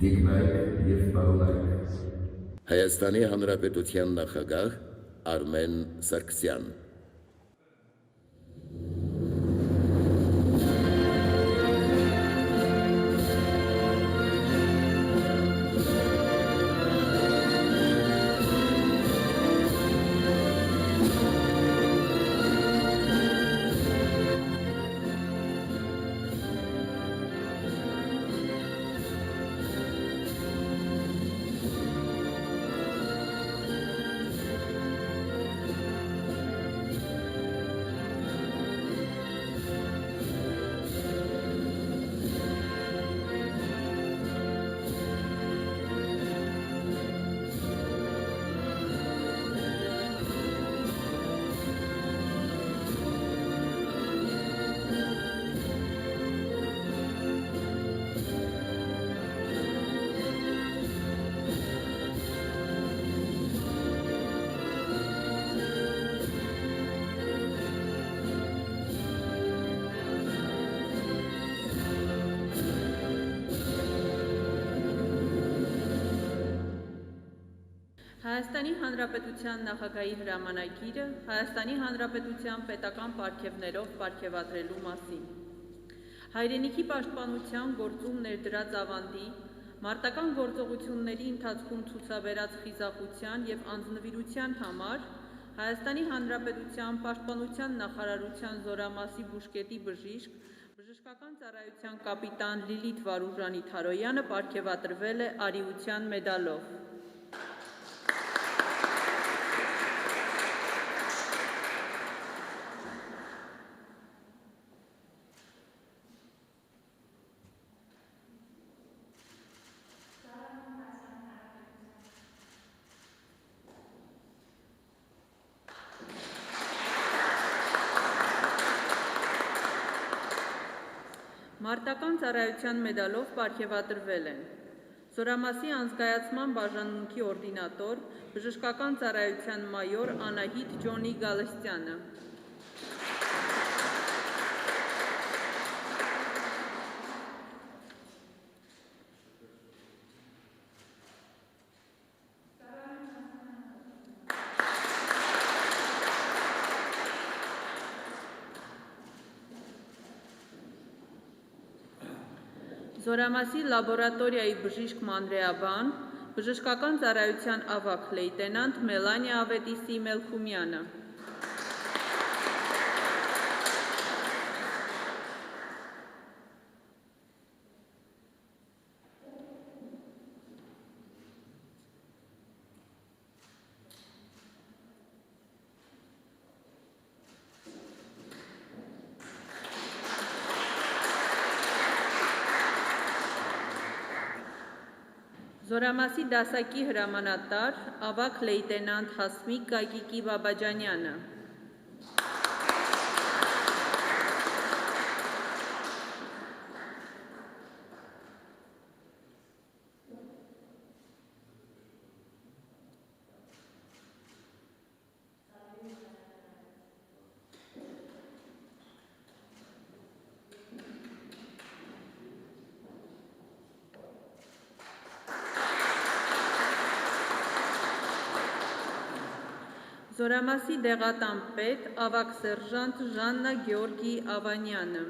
Տիկնայք և պարոնայք։ Հայաստանի Հանրապետության նախագահ Արմեն Սարգսյան։ Հայաստանի Հանրապետության նախագահի հրամանագիրը Հայաստանի Հանրապետության պետական պարգևներով պարգևատրելու մասին։ Հայրենիքի պաշտպանության գործում ներդրած ավանդի, մարտական գործողությունների ընթացքում ցուցաբերած խիզախության և անձնվիրության համար Հայաստանի Հանրապետության պաշտպանության նախարարության Զորամասի բուժկետի բժիշկ, բժշկական ծառայության կապիտան Լիլիթ Վարուժանի Թարոյանը պարգևատրվել է արիության մեդալով։ Մարտական ծառայության մեդալով պարգևատրվել են Զորամասի անզգայացման բաժանմունքի օրդինատոր, բժշկական ծառայության մայոր Անահիտ Ջոնի Գալստյանը, Զորամասի լաբորատորիայի բժիշկ մանրեաբան, բժշկական ծառայության ավագ լեյտենանտ Մելանիա Ավետիսի Մելքումյանը, Զորամասի դասակի հրամանատար, ավագ լեյտենանտ Հասմիկ Գագիկի Բաբաջանյանը, Զորամասի դեղատան պետ, ավագ սերժանտ Ժաննա Գեորգի Ավանյանը,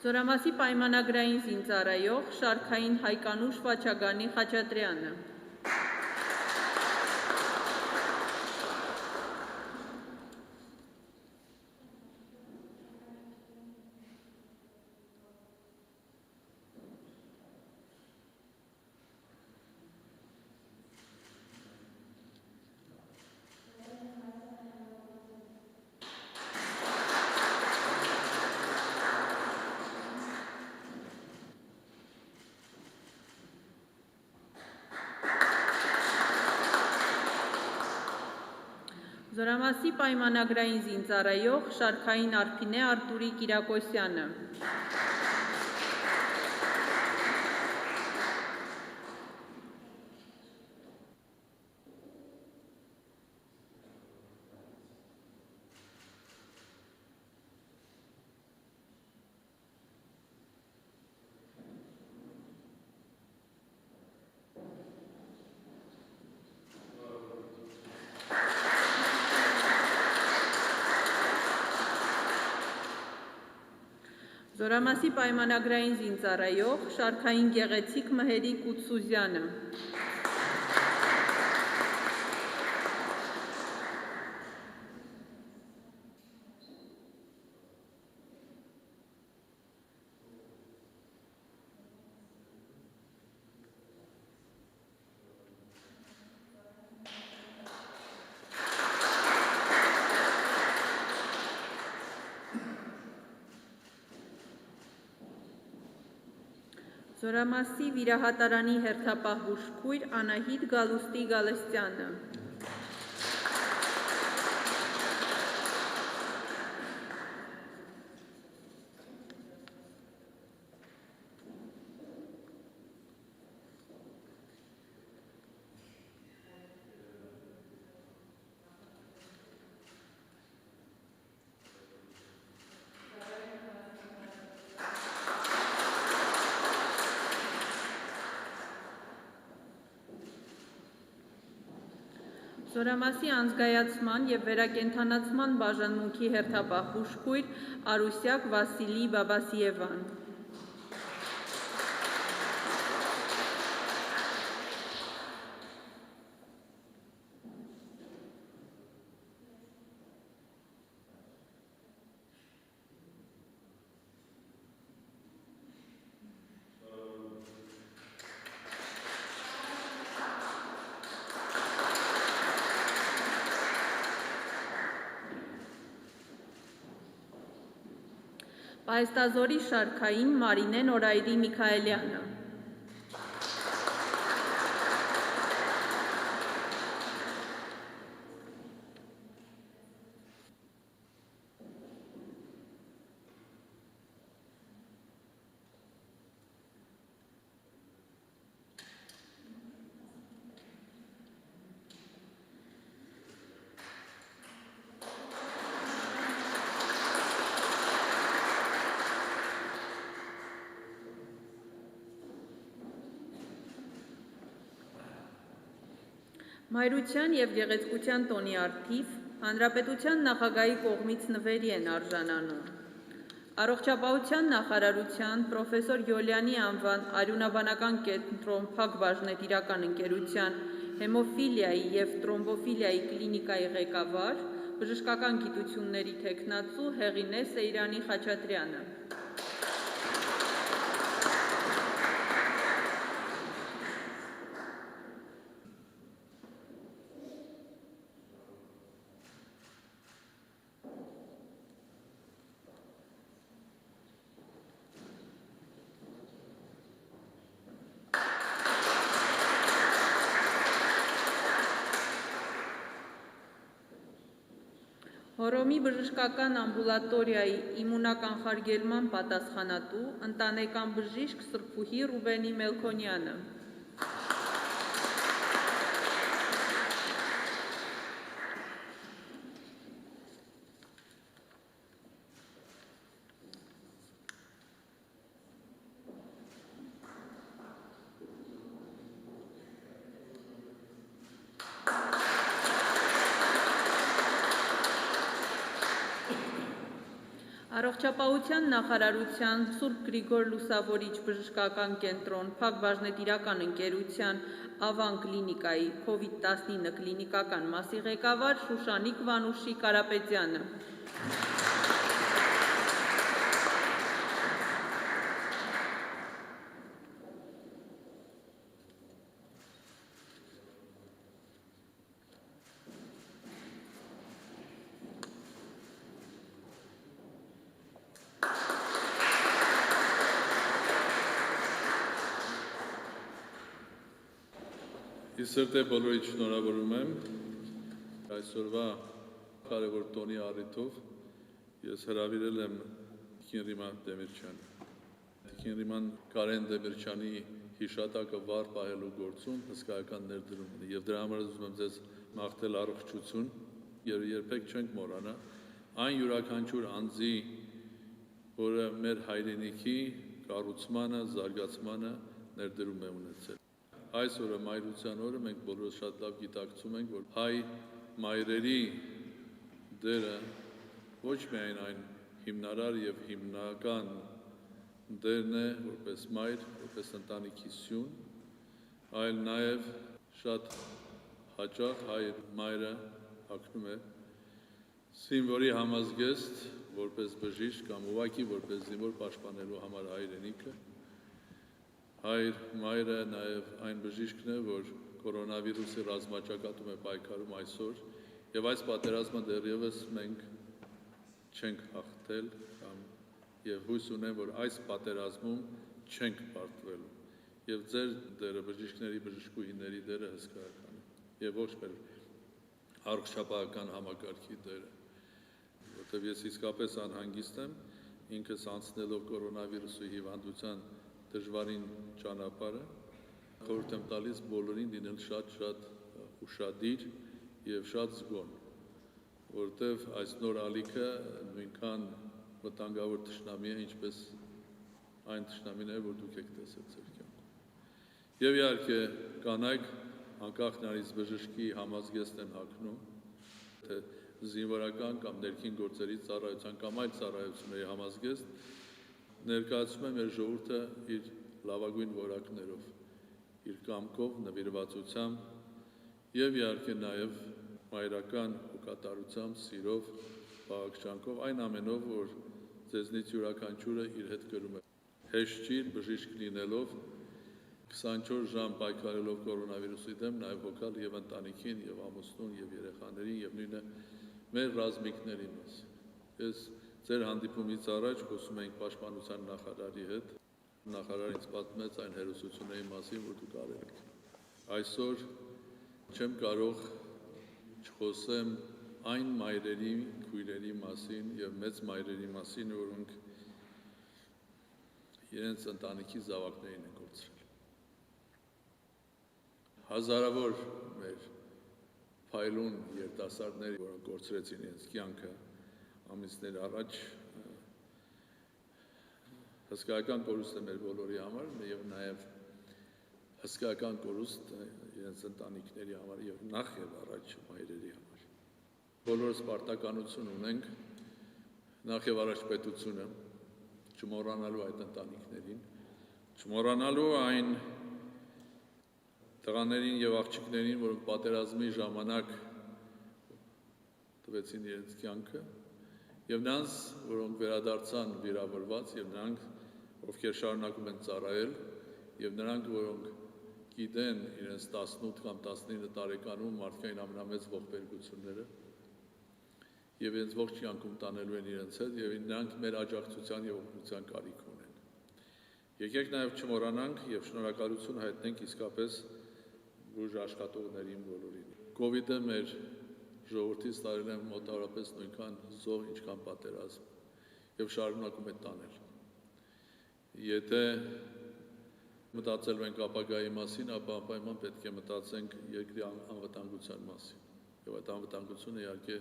Զորամասի պայմանագրային զինծառայող, շարքային Հայկանուշ Վաչագանի Խաչատրյանը, Զորամասի պայմանագրային զինծառայող Շարքային Արփինե Արտուրի Կիրակոսյանը, Զորամասի պայմանագրային զինծառայող Շարքային Գեղեցիկ Մհերի Կուտսուզյանը, Զորամասի վիրահատարանի հերթապահ բուժքույր Անահիտ Գալուստի Գալստյանը, Զորամասի անզգայացման և վերակենդանացման բաժանմունքի հերթապահ բուժքույր Արուսյակ Վասիլի Բաբասիևան, Պայստազորի Շարքային Մարինե Նորայրի Միքայելյանը, Մայրության և գեղեցկության տոնի առթիվ Հանրապետության նախագահի կողմից նվերի են արժանանում։ Առողջապահության նախարարության պրոֆեսոր Յոլյանի անվան արյունաբանական կենտրոն Փակbaşնետիրական ընկերության հեմոֆիլիայի և տրոմբոֆիլիայի կլինիկայի ղեկավար, բժշկական գիտությունների թեկնածու Հեղինե Սեյրանի Խաչատրյանը։ Հոռոմի բժշկական ամբուլատորիայի իմունականխարգելման պատասխանատու ընտանեկան բժիշկ Սրբուհի Ռուբենի Մելքոնյանը։ Առողջապահության նախարարության Սուրբ Գրիգոր Լուսավորիչ բժշկական կենտրոն Փակbaşնետիրական ընկերության Ավան կլինիկայի COVID-19 կլինիկական մասի ղեկավար Շուշանիկ Վանուշի Կարապետյանը։ Ես սրտե բոլորիդ շնորհավորում եմ այսօրվա Կարևոր տոնի առիթով ես հրավիրել եմ Տիկին Ռիմա Դեմիրճյանը։ Տիկին Ռիման Կարեն Դեմիրճյանի հիշատակը վառ պահելու գործում հսկայական ներդրում ունի եւ դրա համար ուզում եմ ձեզ մաղթել առողջություն եւ երբեք չենք մոռանա այն յուրաքանչյուր անձի, որը մեր հայրենիքի կառուցմանը, զարգացմանը ներդրում է ունեցել։ Այս օրը մայրության օրը մենք բոլորս շատ լավ գիտակցում ենք, որ հայ մայրերի դերը ոչ միայն այն հիմնարար եւ հիմնական դերն է որպես մայր, որպես ընտանիքի սյուն, այլ նաեւ շատ հաճախ հայ մայրը հագնում է զինվորի համազգեստ որպես բժիշկ կամ ուղղակի որպես զինվոր պաշտպանելու համար հայրենիքը։ Հայր մայրը նաեւ այն բժիշկն է, որ կորոնավիրուսի ռազմաճակատում է պայքարում այսօր եւ այս պատերազմը դեռևս մենք չենք հաղթել կամ եւ հույս ունեմ, որ այս պատերազմում չենք պարտվելու եւ ձեր դերը բժիշկների, բժշկուհիների դերը հսկայական է եւ ոչ մեր առողջապահական համակարգի դերը, որտեղ ես իսկապես անհանգիստ եմ ինքս անցնելով կորոնավիրուսի հիվանդության դժվարին ճանապարհը խորհուրդ եմ տալիս բոլորին լինել շատ ուշադիր եւ շատ զգոն, որտեղ այս նոր ալիքը նույնքան վտանգավոր թշնամի է, ինչպես այն թշնամին է, որ դուք եք տեսել ձեր կյանքում։ Եվ իհարկե կանայք անկախ նրանից բժշկի համազգեստ են հագնում, թե զինվորական կամ ներքին գործերի ծառայության կամ այլ ծառայությունների համազգեստ, ներկայացնում է մեր ժողովուրդը իր լավագույն որակներով, իր կամքով, նվիրվածությամբ եւ իհարկե նաեւ մայրական հոգատարությամբ, սիրով, բաղակցանքով, այն ամենով, որ ձեզնից յուրաքանչյուրը իր հետ կրում է։ Հեշտ չի բժիշկ լինելով 24 ժամ պայքարելով կորոնավիրուսի դեմ նաեւ հոգալ եւ ընտանիքին եւ ամուսնուն եւ երեխաներին եւ նույնը մեր ռազմիկների մասին։ Ես ձեր հանդիպումից առաջ խոսում էինք պաշտպանության նախարարի հետ։ Նախարարը ինձ պատմեց այն հերոսությունների մասին, որ դուք արել եք։ Այսօր չեմ կարող չխոսեմ այն մայրերի, քույրերի մասին եւ մեծ մայրերի մասին, որոնք իրենց ընտանիքի զավակներին են կորցրել։ Հազարավոր մեր փայլուն երիտասարդներ, որոնք կորցրեցին իրենց կյանքը ամիսներ առաջ, հսկայական կորուստ է մեր բոլորի համար եւ նաեւ հսկայական կորուստ իրենց ընտանիքների համար եւ նախ եւ առաջ մայրերի համար։ Բոլորս պարտականություն ունենք նախ եւ առաջ պետությունը չմոռանալու այդ ընտանիքներին, չմոռանալու այն տղաներին եւ աղջիկներին, որոնք պատերազմի ժամանակ տվեցին իրենց կյանքը, եւ նրանց, որոնք վերադարձան վիրավորված, եւ նրանք, ովքեր շարունակում են ծառայել, եւ նրանք, որոնք գիտեն իրենց 18 կամ 19 տարեկանում մարդկային ամենամեծ ողբերգությունները, եւ իրենց ողջ կյանքում տանելու են իրենց հետ, եւ նրանք մեր աջակցության եւ օգնության կարիք ունեն։ Եկեք նաեւ չմոռանանք եւ շնորհակալություն հայտնենք իսկապես բուժ աշխատողներին բոլորին։ Կովիդը մեր ժողովրդից տարել է մոտավորապես նույնքան զոհ, ինչքան պատերազմ եւ շարունակում է տանել։ Եթե մտածելու ենք ապագայի մասին, ապա անպայման պետք է մտածենք երկրի անվտանգության մասին։ Եվ այդ անվտանգությունը իհարկե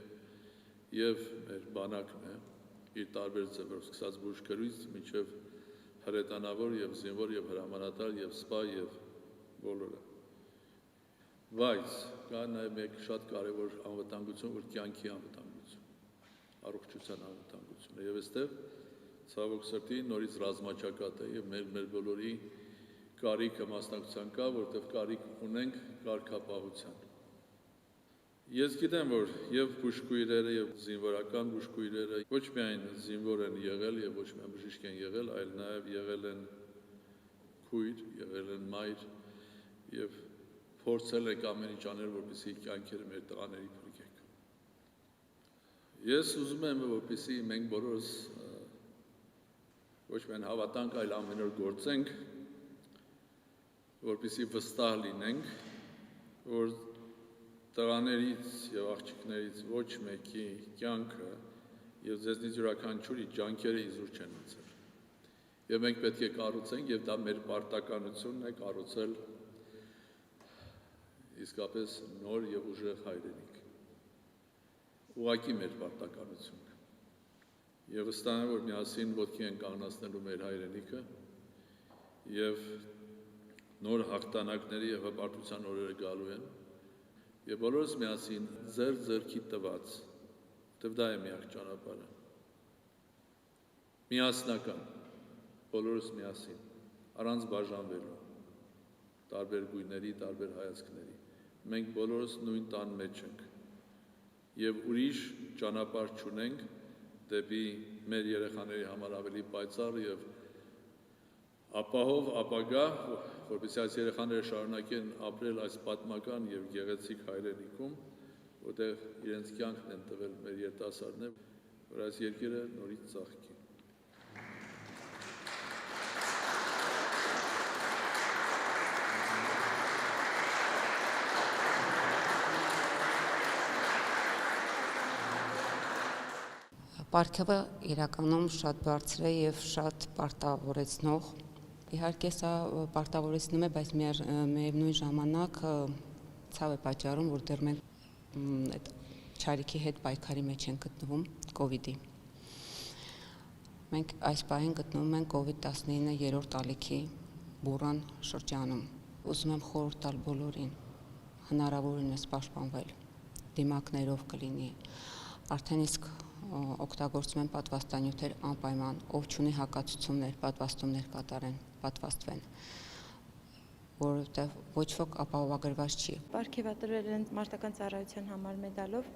եւ մեր բանակն է իր տարբեր ձևերով, սկսած բուժքերից մինչեւ հրետանավոր եւ զինվոր եւ հրամանատար եւ սպա եւ բոլորը։ Բայց կա նաեւ մեկ շատ կարեւոր անվտանգություն, որ կյանքի անվտանգություն, առողջության անվտանգությունը եւ այստեղ ցավոք սրտի նորից ռազմաճակատ է եւ մեր բոլորի կարիքը մասնակցության կա, որտեղ կարիք ունենք կարգապահության։ Ես գիտեմ, որ եւ բուժքույրերը եւ զինվորական բուժքույրերը ոչ միայն զինվոր են եղել եւ ոչ միայն բժիշկ են եղել, այլ նաեւ եղել են քույր, եղել են մայր եւ փորձել եք ամեն ինչ անել, որպեսզի կյանքերը մեր տղաների փրկեք։ Ես ուզում եմ, որպեսզի մենք բոլորս ոչ միայն հավատանք, այլ ամեն օր գործենք, որպեսզի վստահ լինենք, որ տղաներից եւ աղջիկներից ոչ մեկի կյանքը եւ ձեզնից յուրաքանչյուրի ջանքերը իզուր չեն անցել։ Եվ մենք պետք է կառուցենք եւ դա մեր պարտականությունն է կառուցել իսկապես նոր եւ ուժեղ հայրենիք։ Ուղղակի մեր պարտականությունն է։ Եվ վստահ եմ, որ միասին ոտքի են կանգնացնելու մեր հայրենիքը եւ նոր հաղթանակների եւ հպարտության օրերը գալու են։ Եվ բոլորս միասին ձեր ձեռքի տված, որտեւ դա է միակ ճանապարհը։ Միասնական, բոլորս միասին, առանց բաժանվելու, տարբեր գույների, տարբեր հայացքների։ Մենք բոլորս նույն տան մեջ ենք եւ ուրիշ ճանապարհ չունենք դեպի մեր երեխաների համար ավելի պայծառ եւ ապահով ապագա, որպեսզի այս երեխաները շարունակեն ապրել այս պատմական եւ գեղեցիկ հայրենիքում, որտեղ իրենց կյանքն են տվել մեր երիտասարդները, որ այս երկիրը նորից ծաղկի։ Պարգևը իրականում շատ բարձր է եւ շատ պարտավորեցնող։ Իհարկե սա պարտավորեցնում է, բայց միևնույն ժամանակ ցավ է պատճառում, որ դեռ մենք այդ չարիքի հետ պայքարի մեջ ենք գտնվում COVID-ի։ Մենք այս պահին գտնվում ենք COVID-19 երրորդ ալիքի բուռն շրջանում։ Ուզում եմ խորհուրդ տալ բոլորին հնարավորինս պաշտպանվել, դիմակներով կլինի, արդեն իսկ օգտագործում են պատվաստանյութեր անպայման, ով չունի հակացություններ, պատվաստումներ կատարեն, պատվաստվեն, որովհետև ոչ ոք ապահովագրված չի։ Պարգևատրվել են մարտական ծառայության համար մեդալով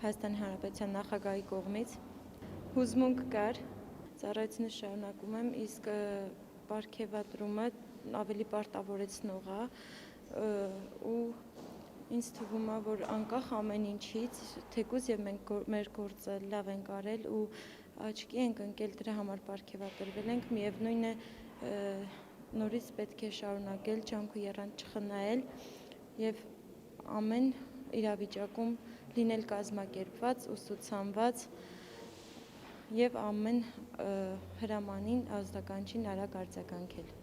Հայաստանի Հանրապետության նախագահի կողմից։ Հուզմունք կար, ծառայությունը շարունակում եմ, իսկ պարգևատրումը ավելի պարտավորեցնող է ու ինձ թվում է, որ անկախ ամեն ինչից, թեկուզ եւ մենք մեր գործը լավ ենք արել ու աչքի ենք ընկել դրա համար պարգևատրվել ենք, միևնույն է նորից պետք է շարունակել ջանք ու եռանդ չխնայել եւ ամեն իրավիճակում լինել կազմակերպված, ուսուցանված եւ ամեն հրամանին ազդականչին արագ արձագանքել։